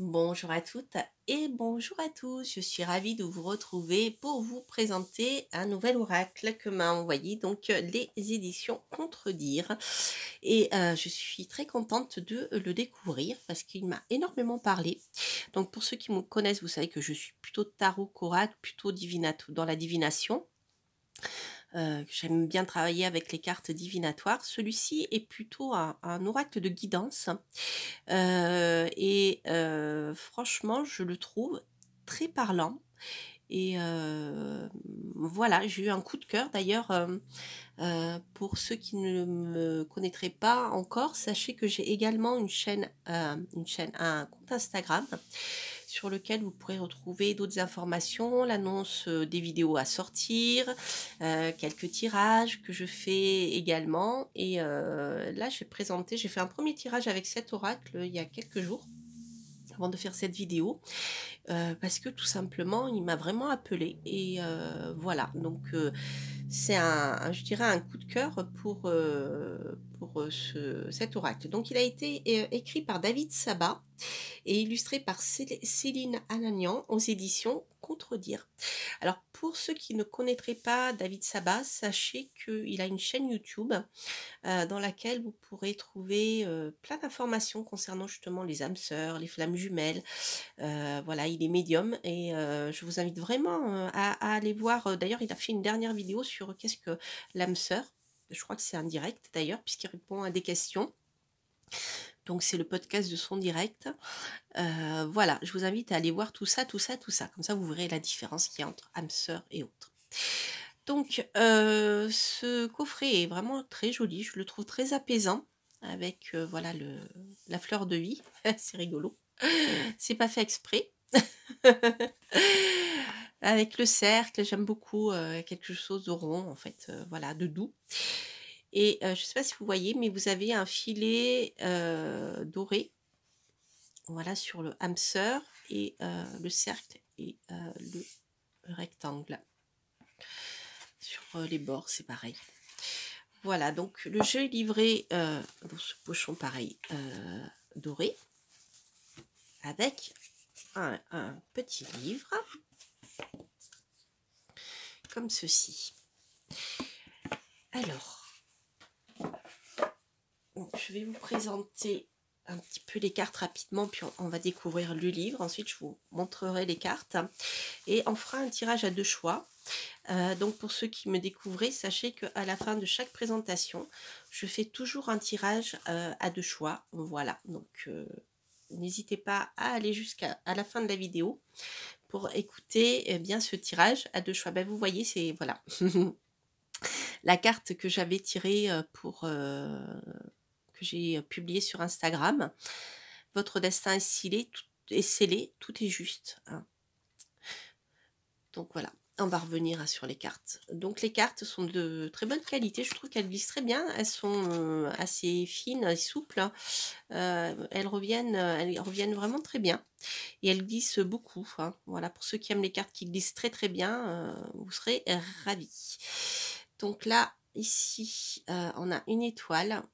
Bonjour à toutes et bonjour à tous. Je suis ravie de vous retrouver pour vous présenter un nouvel oracle que m'a envoyé les éditions Contredire. Et je suis très contente de le découvrir parce qu'il m'a énormément parlé. Donc pour ceux qui me connaissent, vous savez que je suis plutôt tarot oracle, plutôt dans la divination. J'aime bien travailler avec les cartes divinatoires. Celui-ci est plutôt un oracle de guidance. Franchement, je le trouve très parlant et voilà, j'ai eu un coup de cœur d'ailleurs, pour ceux qui ne me connaîtraient pas encore, sachez que j'ai également un compte Instagram sur lequel vous pourrez retrouver d'autres informations, l'annonce, des vidéos à sortir, quelques tirages que je fais également et là j'ai fait un premier tirage avec cet oracle il y a quelques jours avant de faire cette vidéo, parce que tout simplement il m'a vraiment appelé et voilà donc c'est je dirais un coup de cœur pour cet oracle. Donc il a été écrit par David Sabat et illustré par Céline Anagnan aux éditions Contredire. Alors pour ceux qui ne connaîtraient pas David Sabat, sachez qu'il a une chaîne YouTube dans laquelle vous pourrez trouver plein d'informations concernant justement les âmes sœurs, les flammes jumelles. Voilà, il est médium et je vous invite vraiment à aller voir. D'ailleurs, il a fait une dernière vidéo sur qu'est-ce que l'âme sœur. Je crois que c'est un direct d'ailleurs, puisqu'il répond à des questions. Donc c'est le podcast de son direct. Voilà, je vous invite à aller voir tout ça, tout ça, tout ça. Comme ça, vous verrez la différence qu'il y a entre âme sœur et autres. Donc, ce coffret est vraiment très joli. Je le trouve très apaisant avec voilà la fleur de vie. C'est rigolo. C'est pas fait exprès. Avec le cercle, j'aime beaucoup quelque chose de rond, en fait, voilà, de doux. Et je ne sais pas si vous voyez, mais vous avez un filet doré, voilà, sur le hamster et le cercle et le rectangle. Sur les bords, c'est pareil. Voilà, donc le jeu est livré dans ce pochon pareil doré, avec un petit livre, comme ceci. Alors, je vais vous présenter un petit peu les cartes rapidement, puis on va découvrir le livre. Ensuite, je vous montrerai les cartes et on fera un tirage à deux choix. Donc pour ceux qui me découvrent, sachez qu'à la fin de chaque présentation, je fais toujours un tirage à deux choix. Voilà, donc n'hésitez pas à aller jusqu'à la fin de la vidéo pour écouter bien ce tirage à deux choix. Ben, vous voyez, c'est voilà la carte que j'avais tirée que j'ai publiée sur Instagram. Votre destin est scellé, tout est juste. Hein. Donc voilà, on va revenir sur les cartes. Donc les cartes sont de très bonne qualité, je trouve qu'elles glissent très bien, elles sont assez fines et souples, hein. Elles reviennent vraiment très bien et elles glissent beaucoup, hein. Voilà, pour ceux qui aiment les cartes qui glissent très très bien, vous serez ravis. Donc là, ici, on a une étoile.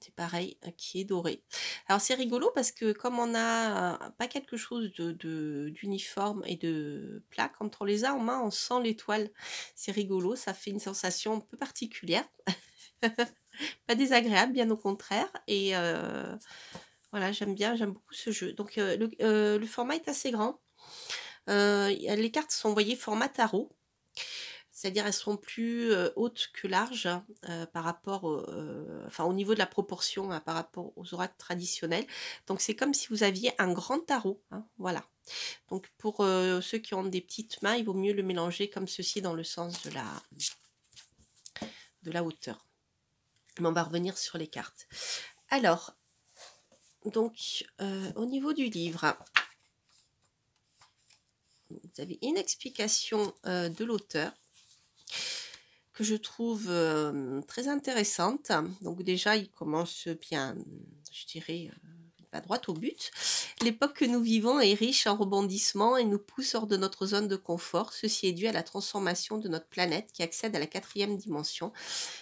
C'est pareil, qui est doré. Alors c'est rigolo parce que comme on n'a pas quelque chose d'uniforme et de plat, quand on les a en main, on sent l'étoile. C'est rigolo, ça fait une sensation un peu particulière. Pas désagréable, bien au contraire. Et voilà, j'aime beaucoup ce jeu. Donc le format est assez grand. Les cartes sont envoyées format tarot. C'est-à-dire elles seront plus hautes que larges par rapport au niveau de la proportion hein, par rapport aux oracles traditionnels. Donc c'est comme si vous aviez un grand tarot. Hein, voilà. Donc pour ceux qui ont des petites mains, il vaut mieux le mélanger comme ceci dans le sens de la hauteur. Mais on va revenir sur les cartes. Alors, donc au niveau du livre, vous avez une explication de l'auteur que je trouve très intéressante. Donc déjà, il commence bien, je dirais, il va droit au but. L'époque que nous vivons est riche en rebondissements et nous pousse hors de notre zone de confort. Ceci est dû à la transformation de notre planète qui accède à la 4e dimension.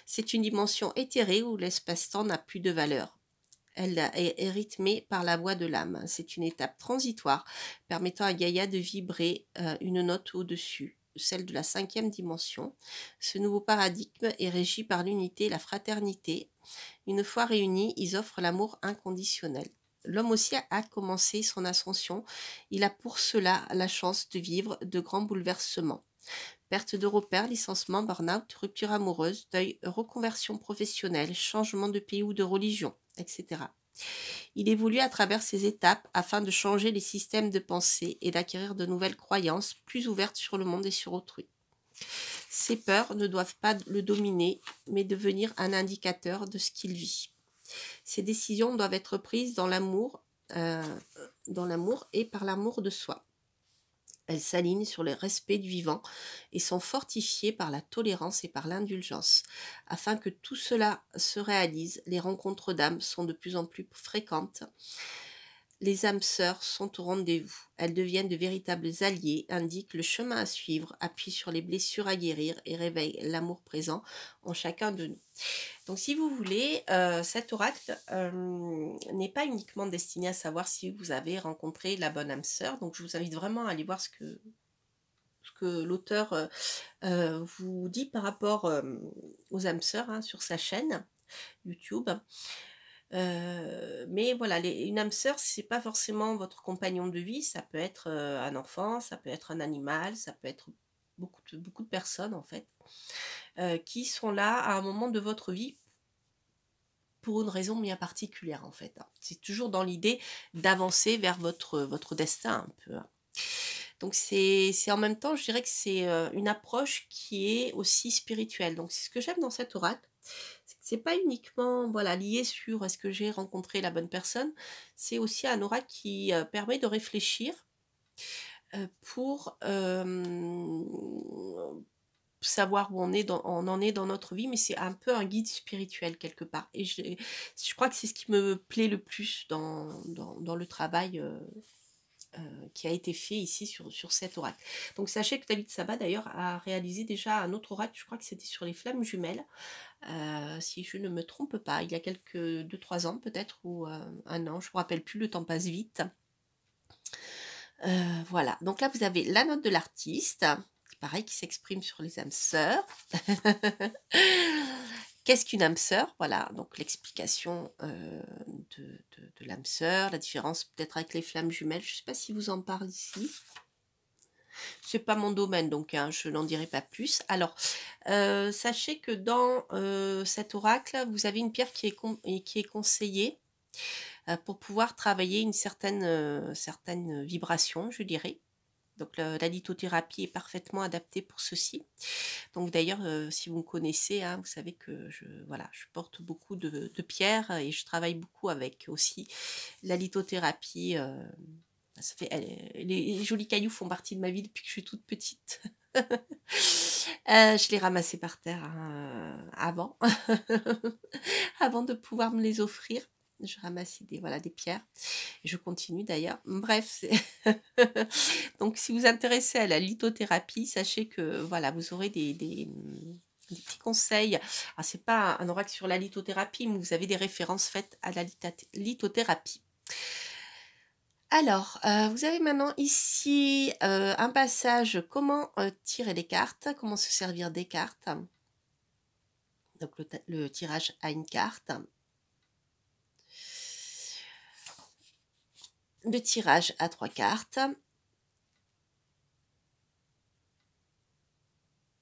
C'est une dimension éthérée où l'espace-temps n'a plus de valeur. Elle est rythmée par la voix de l'âme. C'est une étape transitoire permettant à Gaïa de vibrer une note au-dessus, celle de la 5e dimension. Ce nouveau paradigme est régi par l'unité et la fraternité. Une fois réunis, ils offrent l'amour inconditionnel. L'homme aussi a commencé son ascension. Il a pour cela la chance de vivre de grands bouleversements. Perte de repères, licenciement, burn-out, rupture amoureuse, deuil, reconversion professionnelle, changement de pays ou de religion, etc. Il évolue à travers ces étapes afin de changer les systèmes de pensée et d'acquérir de nouvelles croyances plus ouvertes sur le monde et sur autrui. Ses peurs ne doivent pas le dominer, mais devenir un indicateur de ce qu'il vit. Ses décisions doivent être prises dans l'amour et par l'amour de soi. Elles s'alignent sur le respect du vivant et sont fortifiées par la tolérance et par l'indulgence. Afin que tout cela se réalise, les rencontres d'âmes sont de plus en plus fréquentes. Les âmes sœurs sont au rendez-vous. Elles deviennent de véritables alliés, indiquent le chemin à suivre, appuient sur les blessures à guérir et réveillent l'amour présent en chacun de nous. Donc si vous voulez, cet oracle n'est pas uniquement destiné à savoir si vous avez rencontré la bonne âme sœur. Donc je vous invite vraiment à aller voir ce que l'auteur vous dit par rapport aux âmes sœurs sur sa chaîne YouTube. Mais voilà, une âme sœur, c'est pas forcément votre compagnon de vie, ça peut être un enfant, ça peut être un animal, ça peut être beaucoup de personnes en fait, qui sont là à un moment de votre vie pour une raison bien particulière en fait. C'est toujours dans l'idée d'avancer vers votre destin un peu. Donc c'est en même temps, je dirais que c'est une approche qui est aussi spirituelle. Donc c'est ce que j'aime dans cet oracle. C'est pas uniquement voilà, lié sur est-ce que j'ai rencontré la bonne personne, c'est aussi un oracle qui permet de réfléchir pour savoir où on en est dans notre vie, mais c'est un peu un guide spirituel quelque part. Et je crois que c'est ce qui me plaît le plus dans le travail qui a été fait ici sur cet oracle. Donc sachez que David Sabat d'ailleurs a réalisé déjà un autre oracle, je crois que c'était sur les flammes jumelles, si je ne me trompe pas, il y a quelques 2-3 ans peut-être, ou 1 an, je ne me rappelle plus, le temps passe vite. Voilà, donc là vous avez la note de l'artiste, pareil, qui s'exprime sur les âmes sœurs. Qu'est-ce qu'une âme sœur? Voilà, donc l'explication de l'âme sœur, la différence peut-être avec les flammes jumelles, je ne sais pas si vous en parle ici. C'est pas mon domaine, donc je n'en dirai pas plus. Alors, sachez que dans cet oracle, vous avez une pierre qui est conseillée pour pouvoir travailler une certaine vibration, je dirais. Donc la lithothérapie est parfaitement adaptée pour ceci. Donc d'ailleurs, si vous me connaissez, vous savez que je porte beaucoup de pierres et je travaille beaucoup avec aussi la lithothérapie. Les jolis cailloux font partie de ma vie depuis que je suis toute petite. Je les ramassais par terre avant, avant de pouvoir me les offrir. Je ramassais des pierres. Et je continue d'ailleurs. Bref, donc si vous vous intéressez à la lithothérapie, sachez que voilà, vous aurez des petits conseils. Alors, c'est pas un oracle sur la lithothérapie, mais vous avez des références faites à la lithothérapie. Alors, vous avez maintenant ici un passage comment tirer les cartes, comment se servir des cartes. Donc le tirage à une carte. Le tirage à 3 cartes.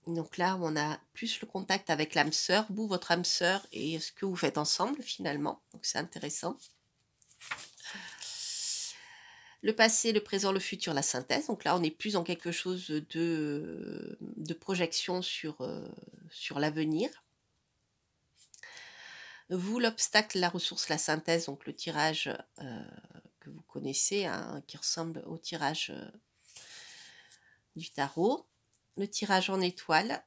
Donc là, on a plus le contact avec l'âme sœur, vous, votre âme sœur, et ce que vous faites ensemble finalement. Donc c'est intéressant. Le passé, le présent, le futur, la synthèse. Donc là, on est plus dans quelque chose de projection sur l'avenir. Vous, l'obstacle, la ressource, la synthèse, donc le tirage que vous connaissez, qui ressemble au tirage du tarot. Le tirage en étoile.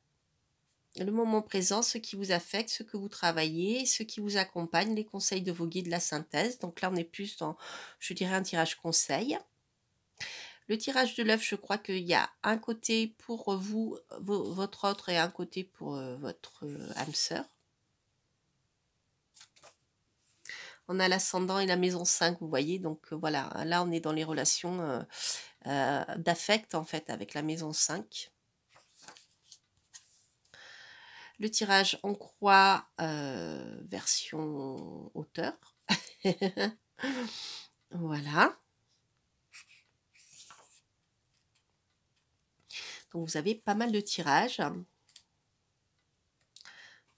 Le moment présent, ce qui vous affecte, ce que vous travaillez, ce qui vous accompagne, les conseils de vos guides, la synthèse. Donc là, on est plus dans, je dirais, un tirage conseil. Le tirage de l'œuf, je crois qu'il y a un côté pour vous, votre autre, et un côté pour votre âme sœur. On a l'ascendant et la maison 5, vous voyez? Donc voilà, là, on est dans les relations, d'affect, en fait, avec la maison 5. Le tirage en croix, version auteur. Voilà. Donc vous avez pas mal de tirages.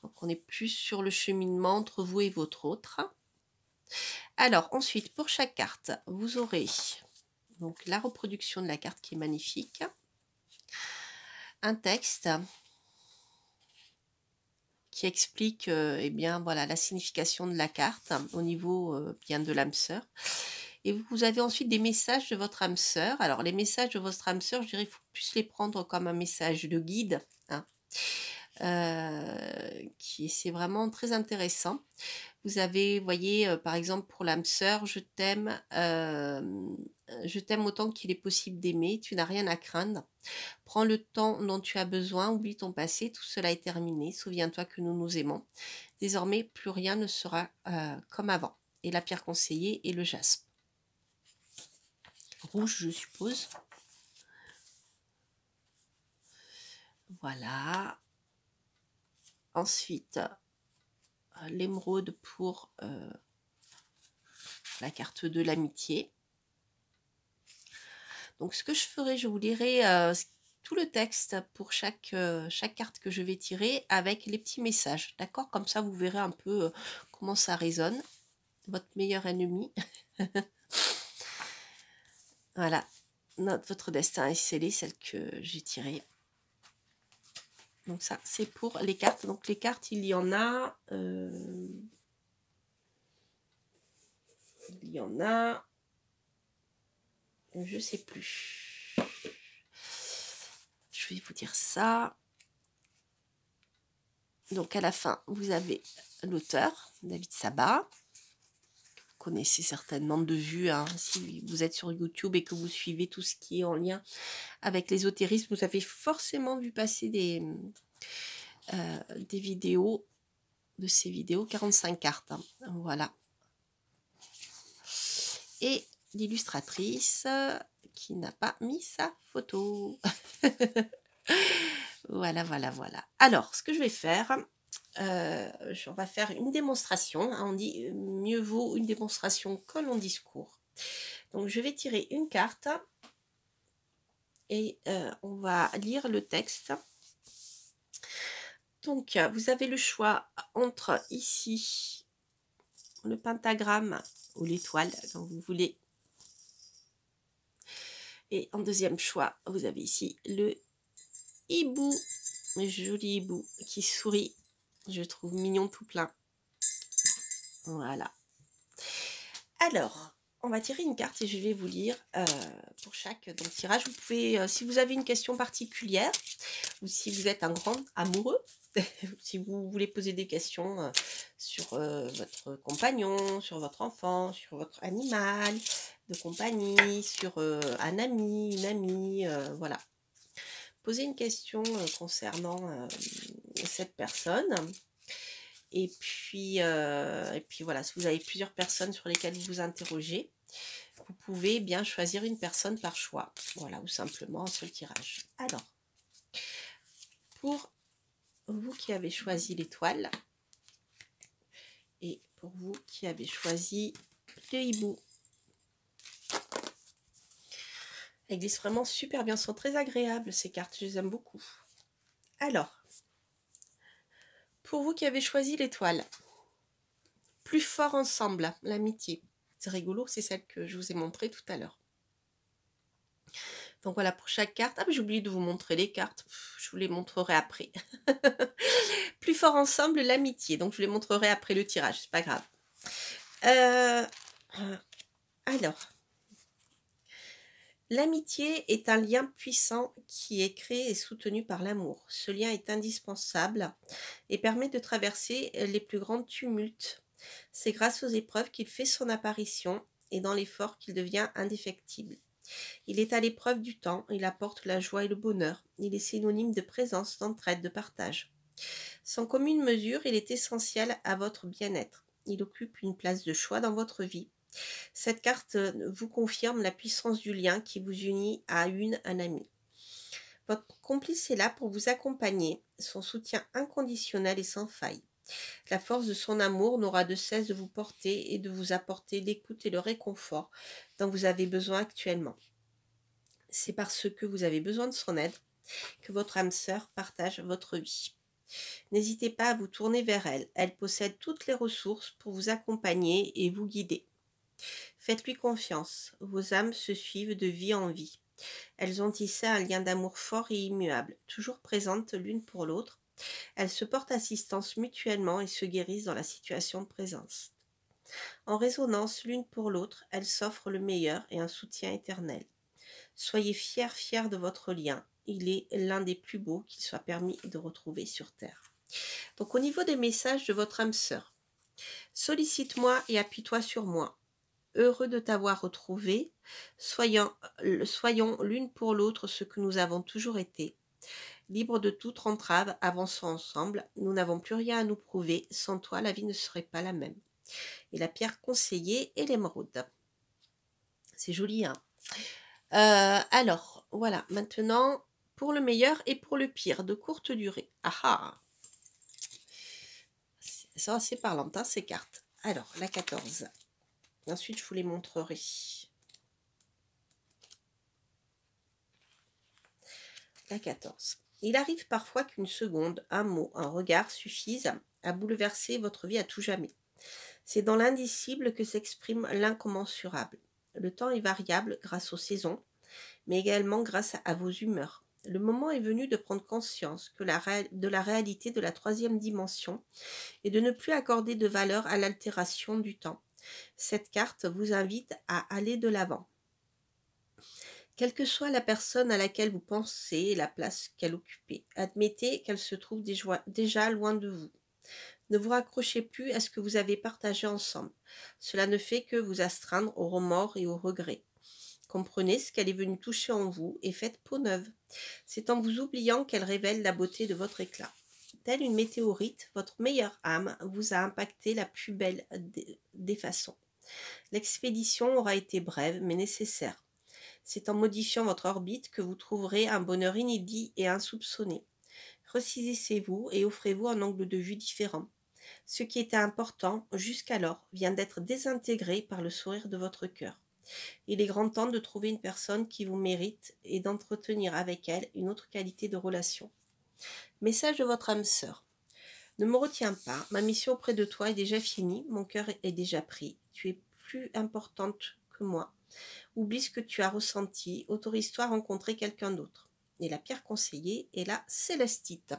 Donc on est plus sur le cheminement entre vous et votre autre. Alors ensuite, pour chaque carte, vous aurez donc la reproduction de la carte qui est magnifique. Un texte qui explique eh bien voilà la signification de la carte au niveau bien de l'âme sœur. Et vous avez ensuite des messages de votre âme sœur. Alors les messages de votre âme sœur, je dirais, il faut plus les prendre comme un message de guide, hein, qui c'est vraiment très intéressant. Vous avez, voyez, par exemple pour l'âme sœur, je t'aime autant qu'il est possible d'aimer, tu n'as rien à craindre. Prends le temps dont tu as besoin, oublie ton passé, tout cela est terminé. Souviens-toi que nous nous aimons. Désormais, plus rien ne sera comme avant. Et la pierre conseillée est le jaspe. Rouge, je suppose. Voilà. Ensuite, l'émeraude pour la carte de l'amitié. Donc, ce que je ferai, je vous lirai tout le texte pour chaque carte que je vais tirer avec les petits messages. D'accord? Comme ça, vous verrez un peu comment ça résonne. Votre meilleur ennemi. Voilà. Votre destin est scellé, celle que j'ai tirée. Donc ça, c'est pour les cartes. Donc les cartes, il y en a... il y en a... je sais plus. Je vais vous dire ça. Donc à la fin, vous avez l'auteur, David Sabat. Vous connaissez certainement de vue, hein, si vous êtes sur YouTube et que vous suivez tout ce qui est en lien avec l'ésotérisme, vous avez forcément vu passer des vidéos, de ces vidéos, 45 cartes. Hein, voilà. Et l'illustratrice qui n'a pas mis sa photo. Voilà, voilà, voilà. Alors, ce que je vais faire, on va faire une démonstration. Hein, on dit mieux vaut une démonstration que long discours. Donc, je vais tirer une carte et on va lire le texte. Donc, vous avez le choix entre ici le pentagramme ou l'étoile, quand vous voulez. Et en deuxième choix, vous avez ici le hibou, le joli hibou qui sourit. Je trouve mignon tout plein. Voilà. Alors, on va tirer une carte et je vais vous lire pour chaque tirage. Vous pouvez, si vous avez une question particulière ou si vous êtes un grand amoureux, si vous voulez poser des questions sur votre compagnon, sur votre enfant, sur votre animal de compagnie, sur un ami, une amie, voilà. Posez une question concernant cette personne. Et puis voilà, si vous avez plusieurs personnes sur lesquelles vous vous interrogez, vous pouvez bien choisir une personne par choix. Voilà, ou simplement un seul tirage. Alors, pour vous qui avez choisi l'étoile, et pour vous qui avez choisi le hibou, elles glissent vraiment super bien, elles sont très agréables ces cartes, je les aime beaucoup. Alors, pour vous qui avez choisi l'étoile, plus fort ensemble, l'amitié. C'est rigolo, c'est celle que je vous ai montrée tout à l'heure. Donc voilà, pour chaque carte. Ah, mais j'ai oublié de vous montrer les cartes. Je vous les montrerai après. Plus fort ensemble, l'amitié. Donc je vous les montrerai après le tirage, c'est pas grave. Alors, l'amitié est un lien puissant qui est créé et soutenu par l'amour. Ce lien est indispensable et permet de traverser les plus grands tumultes. C'est grâce aux épreuves qu'il fait son apparition et dans l'effort qu'il devient indéfectible. Il est à l'épreuve du temps, il apporte la joie et le bonheur. Il est synonyme de présence, d'entraide, de partage. Sans commune mesure, il est essentiel à votre bien-être. Il occupe une place de choix dans votre vie. Cette carte vous confirme la puissance du lien qui vous unit à un ami. Votre complice est là pour vous accompagner, son soutien inconditionnel et sans faille. La force de son amour n'aura de cesse de vous porter et de vous apporter l'écoute et le réconfort dont vous avez besoin actuellement. C'est parce que vous avez besoin de son aide que votre âme sœur partage votre vie. N'hésitez pas à vous tourner vers elle. Elle possède toutes les ressources pour vous accompagner et vous guider. Faites-lui confiance. Vos âmes se suivent de vie en vie. Elles ont tissé un lien d'amour fort et immuable, toujours présentes l'une pour l'autre. Elles se portent assistance mutuellement et se guérissent dans la situation de présence. En résonance l'une pour l'autre, elles s'offrent le meilleur et un soutien éternel. Soyez fiers de votre lien. Il est l'un des plus beaux qu'il soit permis de retrouver sur Terre. Donc au niveau des messages de votre âme sœur, sollicite-moi et appuie-toi sur moi. Heureux de t'avoir retrouvé, soyons l'une pour l'autre ce que nous avons toujours été. Libre de toute entrave, avançons ensemble. Nous n'avons plus rien à nous prouver. Sans toi, la vie ne serait pas la même. Et la pierre conseillée est l'émeraude. C'est joli, hein? Alors, voilà. Maintenant, pour le meilleur et pour le pire, de courte durée. Ah ah! Ça, c'est parlant, hein, ces cartes. Alors, la 14. Ensuite, je vous les montrerai. La 14. Il arrive parfois qu'une seconde, un mot, un regard suffisent à bouleverser votre vie à tout jamais. C'est dans l'indicible que s'exprime l'incommensurable. Le temps est variable grâce aux saisons, mais également grâce à vos humeurs. Le moment est venu de prendre conscience de la réalité de la troisième dimension et de ne plus accorder de valeur à l'altération du temps. Cette carte vous invite à aller de l'avant. Quelle que soit la personne à laquelle vous pensez et la place qu'elle occupe, admettez qu'elle se trouve déjà loin de vous. Ne vous raccrochez plus à ce que vous avez partagé ensemble. Cela ne fait que vous astreindre au remords et au regret. Comprenez ce qu'elle est venue toucher en vous et faites peau neuve. C'est en vous oubliant qu'elle révèle la beauté de votre éclat. Telle une météorite, votre meilleure âme vous a impacté la plus belle des façons. L'expédition aura été brève mais nécessaire. C'est en modifiant votre orbite que vous trouverez un bonheur inédit et insoupçonné. Ressaisissez-vous et offrez-vous un angle de vue différent. Ce qui était important jusqu'alors vient d'être désintégré par le sourire de votre cœur. Il est grand temps de trouver une personne qui vous mérite et d'entretenir avec elle une autre qualité de relation. Message de votre âme sœur. Ne me retiens pas, ma mission auprès de toi est déjà finie, mon cœur est déjà pris. Tu es plus importante que moi. Oublie ce que tu as ressenti, autorise-toi à rencontrer quelqu'un d'autre. Et la pierre conseillée est la célestite.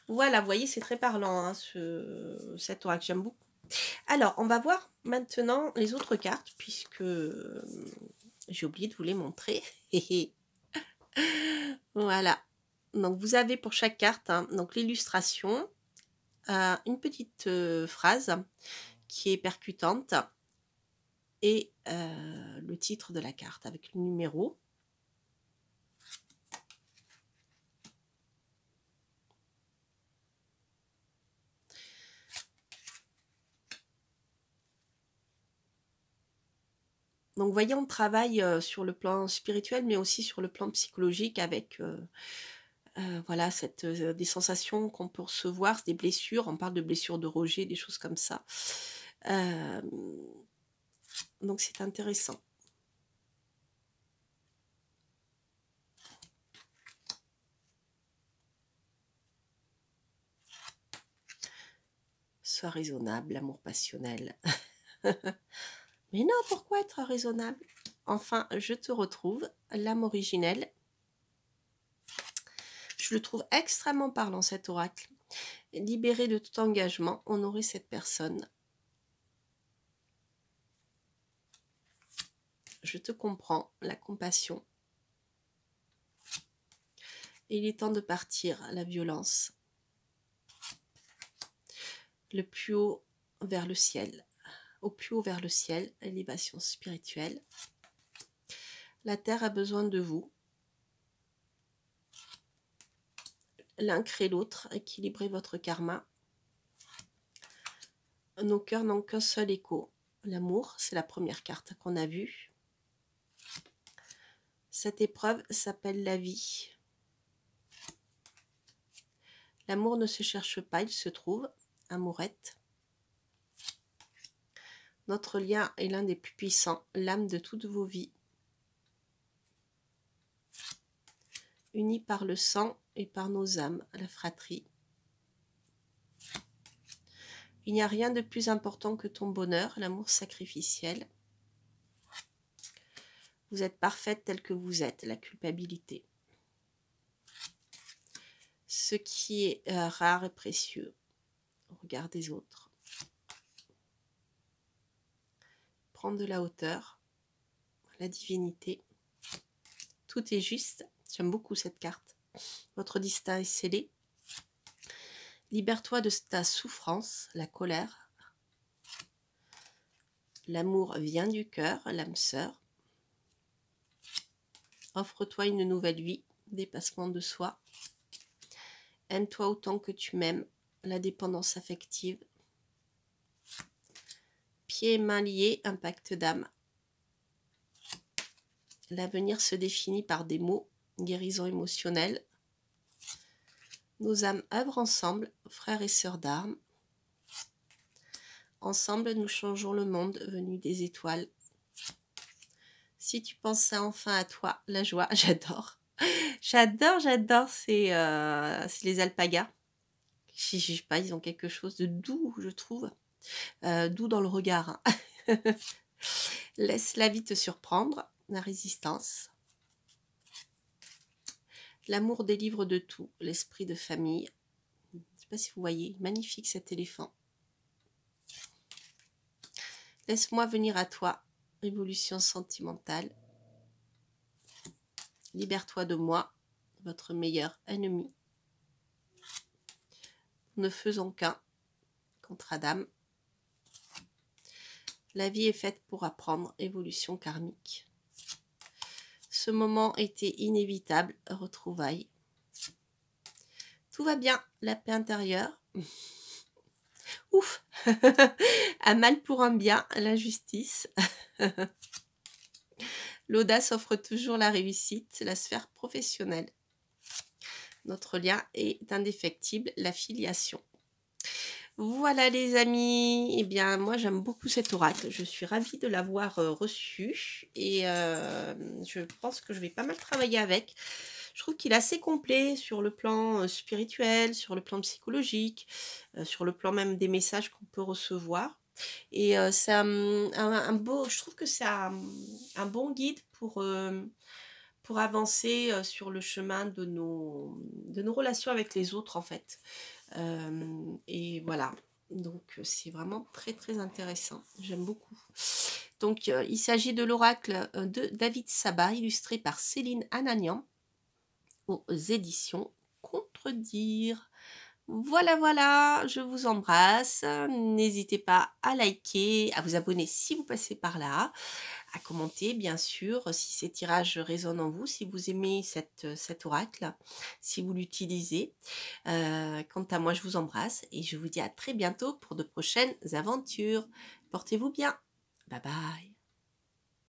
Voilà, vous voyez, c'est très parlant, hein, cet oracle, j'aime beaucoup. Alors, on va voir maintenant les autres cartes, puisque j'ai oublié de vous les montrer. Voilà. Donc, vous avez pour chaque carte, hein, donc l'illustration, une petite phrase qui est percutante et le titre de la carte avec le numéro. Donc, vous voyez, on travaille sur le plan spirituel, mais aussi sur le plan psychologique avec voilà, des sensations qu'on peut recevoir, des blessures. On parle de blessures de rejet, des choses comme ça. Donc, c'est intéressant. Sois raisonnable, l'amour passionnel. Mais non, pourquoi être raisonnable? Enfin, je te retrouve, l'âme originelle. Je le trouve extrêmement parlant, cet oracle. Libéré de tout engagement, honorer cette personne. Je te comprends, la compassion. Il est temps de partir, la violence. Le plus haut vers le ciel. Au plus haut vers le ciel, élévation spirituelle. La terre a besoin de vous. L'un crée l'autre, équilibrez votre karma. Nos cœurs n'ont qu'un seul écho. L'amour, c'est la première carte qu'on a vue. Cette épreuve s'appelle la vie. L'amour ne se cherche pas, il se trouve. Amourette. Notre lien est l'un des plus puissants, l'âme de toutes vos vies. Unis par le sang et par nos âmes, la fratrie. Il n'y a rien de plus important que ton bonheur, l'amour sacrificiel. Vous êtes parfaite telle que vous êtes, la culpabilité. Ce qui est rare et précieux au regard des autres. Prendre de la hauteur, la divinité. Tout est juste. J'aime beaucoup cette carte. Votre destin est scellé. Libère-toi de ta souffrance, la colère. L'amour vient du cœur, l'âme sœur. Offre-toi une nouvelle vie, dépassement de soi. Aime-toi autant que tu m'aimes, la dépendance affective. Pieds et mains liés, un pacte d'âme. L'avenir se définit par des mots, guérison émotionnelle. Nos âmes œuvrent ensemble, frères et sœurs d'armes. Ensemble, nous changeons le monde venu des étoiles. Si tu pensais enfin à toi, la joie, j'adore. J'adore, c'est les alpagas. Je sais pas, ils ont quelque chose de doux, je trouve. Doux dans le regard. Hein. Laisse la vie te surprendre, la résistance. L'amour délivre de tout, l'esprit de famille. Je ne sais pas si vous voyez, magnifique cet éléphant. Laisse-moi venir à toi, évolution sentimentale. Libère-toi de moi, votre meilleur ennemi. Nous ne faisons qu'un, contre Adam. La vie est faite pour apprendre, évolution karmique. Ce moment était inévitable, retrouvailles. Tout va bien, la paix intérieure. Ouf. Un mal pour un bien, la justice. L'audace offre toujours la réussite, la sphère professionnelle. Notre lien est indéfectible, la filiation. Voilà les amis, eh bien moi j'aime beaucoup cet oracle, je suis ravie de l'avoir reçu et je pense que je vais pas mal travailler avec. Je trouve qu'il est assez complet sur le plan spirituel, sur le plan psychologique, sur le plan même des messages qu'on peut recevoir. Et c'est je trouve que c'est un bon guide pour avancer sur le chemin de nos relations avec les autres en fait. Et voilà, donc c'est vraiment très très intéressant, j'aime beaucoup. Donc il s'agit de l'oracle de David Sabat, illustré par Céline Ananian aux éditions Contredire. Voilà, je vous embrasse. N'hésitez pas à liker, à vous abonner si vous passez par là, à commenter bien sûr si ces tirages résonnent en vous, si vous aimez cet oracle, si vous l'utilisez. Quant à moi, je vous embrasse et je vous dis à très bientôt pour de prochaines aventures. Portez-vous bien. Bye bye.